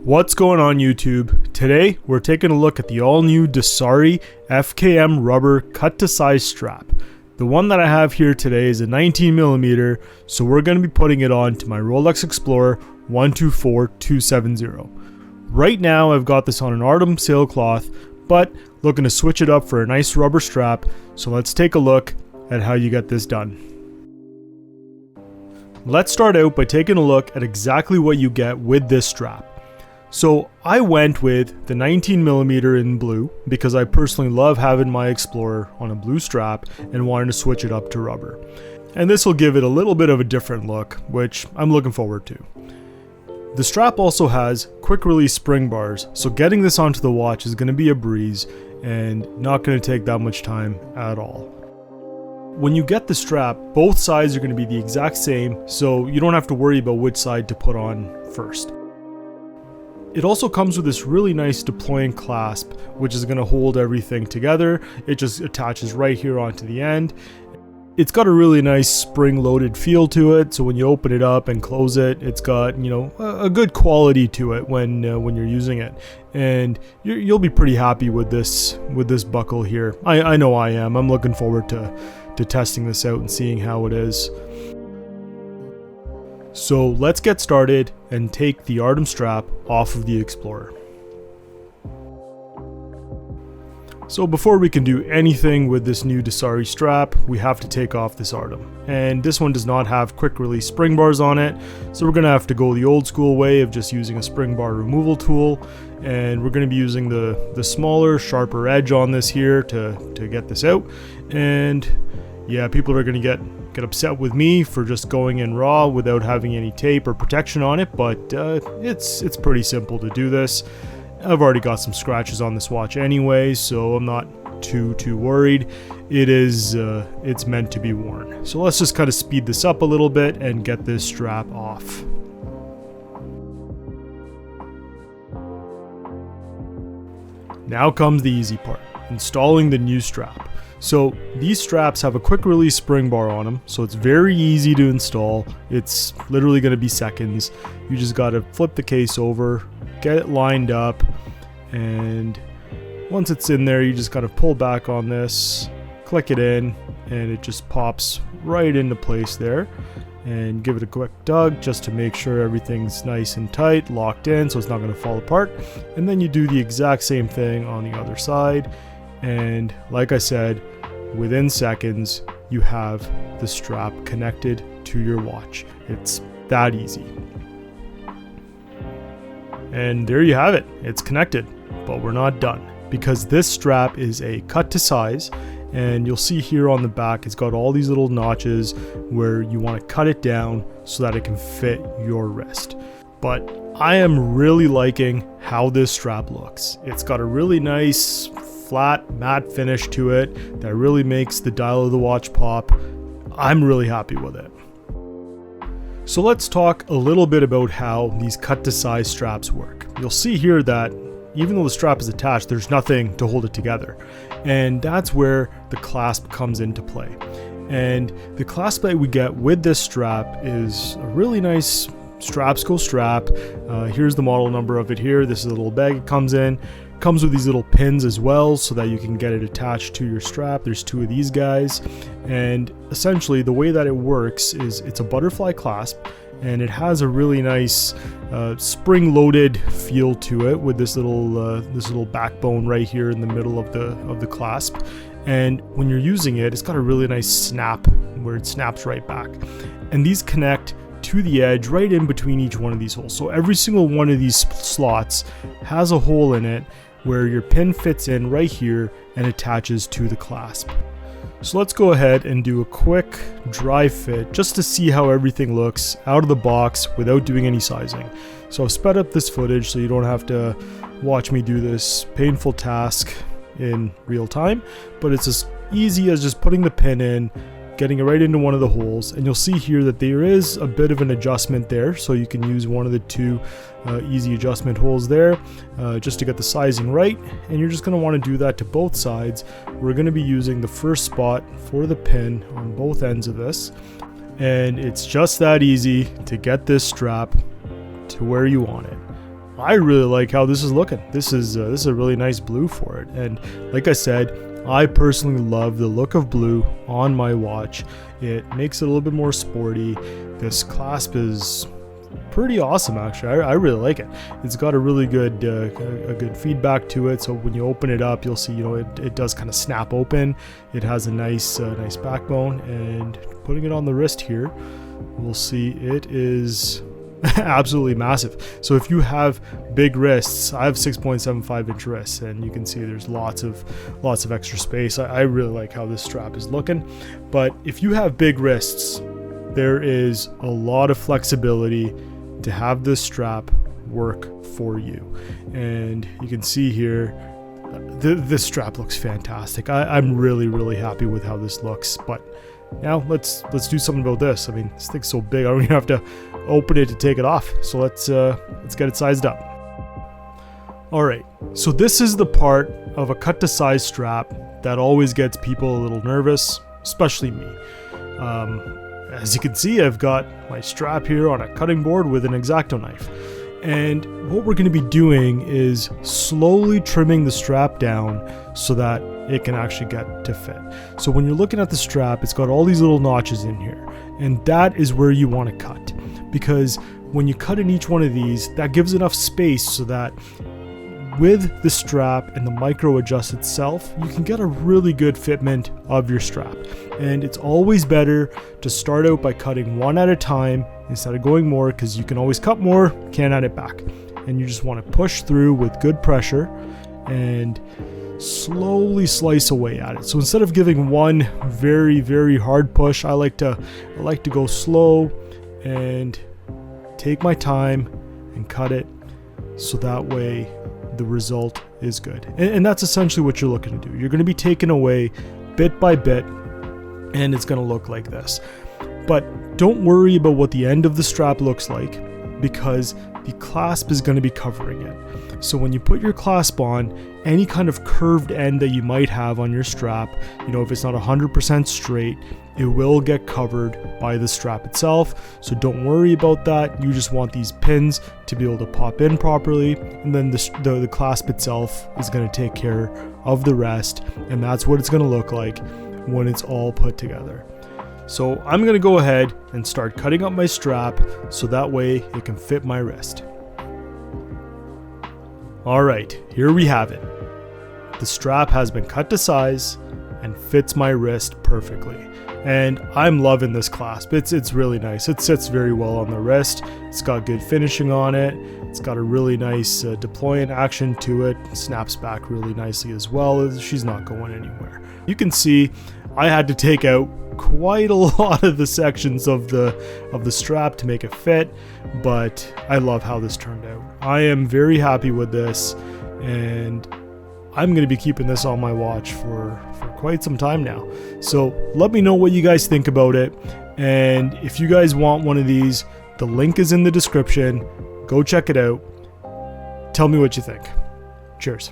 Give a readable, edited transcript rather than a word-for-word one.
What's going on YouTube? Today we're taking a look at the all new Dassari FKM Rubber cut to size strap. The one that I have here today is a 19mm, so we're going to be putting it on to my Rolex Explorer 124270. Right now I've got this on an Artem Sailcloth, but looking to switch it up for a nice rubber strap, so let's take a look at how you get this done. Let's start out by taking a look at exactly what you get with this strap. So I went with the 19mm in blue because I personally love having my Explorer on a blue strap and wanted to switch it up to rubber. And this will give it a little bit of a different look, which I'm looking forward to. The strap also has quick release spring bars, so getting this onto the watch is going to be a breeze and not going to take that much time at all. When you get the strap, both sides are going to be the exact same, so you don't have to worry about which side to put on first. It also comes with this really nice deployant clasp, which is going to hold everything together. It just attaches right here onto the end. It's got a really nice spring-loaded feel to it, so when you open it up and close it, it's got, a good quality to it when you're using it. And you'll be pretty happy with this buckle here. I know I am. I'm looking forward to testing this out and seeing how it is. So let's get started and take the Artem strap off of the Explorer. So before we can do anything with this new Dassari strap, we have to take off this Artem. And this one does not have quick release spring bars on it, so we're going to have to go the old school way of just using a spring bar removal tool. And we're going to be using the smaller, sharper edge on this here to get this out. And yeah, people are going to get upset with me for just going in raw without having any tape or protection on it, but it's pretty simple to do this. I've already got some scratches on this watch anyway, so I'm not too worried. It's meant to be worn. So let's just kind of speed this up a little bit and get this strap off. Now comes the easy part, installing the new strap. So these straps have a quick release spring bar on them, so it's very easy to install. It's literally going to be seconds. You just got to flip the case over, get it lined up, and once it's in there, you just got to pull back on this, click it in, and it just pops right into place there. And give it a quick tug just to make sure everything's nice and tight, locked in, so it's not going to fall apart. And then you do the exact same thing on the other side. And like I said, within seconds, you have the strap connected to your watch. It's that easy. And there you have it. It's connected, but we're not done because this strap is a cut to size. And you'll see here on the back, it's got all these little notches where you want to cut it down so that it can fit your wrist. But I am really liking how this strap looks. It's got a really nice flat matte finish to it that really makes the dial of the watch pop. I'm really happy with it. So let's talk a little bit about how these cut to size straps work. You'll see here that even though the strap is attached, there's nothing to hold it together. And that's where the clasp comes into play. And the clasp that we get with this strap is a really nice StrapsCo strap. Here's the model number of it here. This is a little bag it comes in. Comes with these little pins as well so that you can get it attached to your strap. There's two of these guys. And essentially the way that it works is it's a butterfly clasp, and it has a really nice spring-loaded feel to it with this little backbone right here in the middle of the clasp. And when you're using it, it's got a really nice snap where it snaps right back. And these connect to the edge right in between each one of these holes. So every single one of these slots has a hole in it where your pin fits in right here and attaches to the clasp. So let's go ahead and do a quick dry fit just to see how everything looks out of the box without doing any sizing. So I've sped up this footage so you don't have to watch me do this painful task in real time, but it's as easy as just putting the pin in, getting it right into one of the holes, and you'll see here that there is a bit of an adjustment there, so you can use one of the two easy adjustment holes there just to get the sizing right. And you're just going to want to do that to both sides. We're going to be using the first spot for the pin on both ends of this, and it's just that easy to get this strap to where you want it. I really like how this is looking. This is a really nice blue for it, and like I said, I personally love the look of blue on my watch. It makes it a little bit more sporty. This clasp is pretty awesome, actually. I really like it. It's got a really good good feedback to it, so when you open it up, you'll see, you know, it does kind of snap open. It has a nice nice backbone, and putting it on the wrist here, we'll see it is absolutely massive. So if you have big wrists, I have 6.75 inch wrists, and you can see there's lots of extra space. I really like how this strap is looking. But if you have big wrists, there is a lot of flexibility to have this strap work for you. And you can see here, this strap looks fantastic. I'm really happy with how this looks. But now let's do something about this. I mean, this thing's so big, I don't even have to open it to take it off. So let's get it sized up. All right, so this is the part of a cut to size strap that always gets people a little nervous, especially me. As you can see, I've got my strap here on a cutting board with an X-Acto knife. And what we're going to be doing is slowly trimming the strap down so that it can actually get to fit. So when you're looking at the strap, it's got all these little notches in here, and that is where you want to cut, because when you cut in each one of these, that gives enough space so that with the strap and the micro adjust itself, you can get a really good fitment of your strap. And it's always better to start out by cutting one at a time instead of going more, because you can always cut more, can't add it back. And you just want to push through with good pressure and slowly slice away at it. So instead of giving one very hard push, I like to go slow and take my time and cut it, so that way the result is good. And that's essentially what you're looking to do. You're going to be taking away bit by bit, and it's going to look like this. But don't worry about what the end of the strap looks like, because the clasp is going to be covering it. So when you put your clasp on, any kind of curved end that you might have on your strap, you know, if it's not 100% straight, it will get covered by the strap itself. So don't worry about that. You just want these pins to be able to pop in properly, and then the clasp itself is going to take care of the rest, and that's what it's going to look like when it's all put together. So I'm going to go ahead and start cutting up my strap so that way it can fit my wrist. Alright, here we have it. The strap has been cut to size and fits my wrist perfectly. And I'm loving this clasp. It's really nice. It sits very well on the wrist. It's got good finishing on it. It's got a really nice deployant action to it. Snaps back really nicely as well. She's not going anywhere. You can see I had to take out quite a lot of the sections of the strap to make it fit, but I love how this turned out. I am very happy with this, and I'm going to be keeping this on my watch for quite some time now. So let me know what you guys think about it, and if you guys want one of these, the link is in the description. Go check it out. Tell me what you think. Cheers.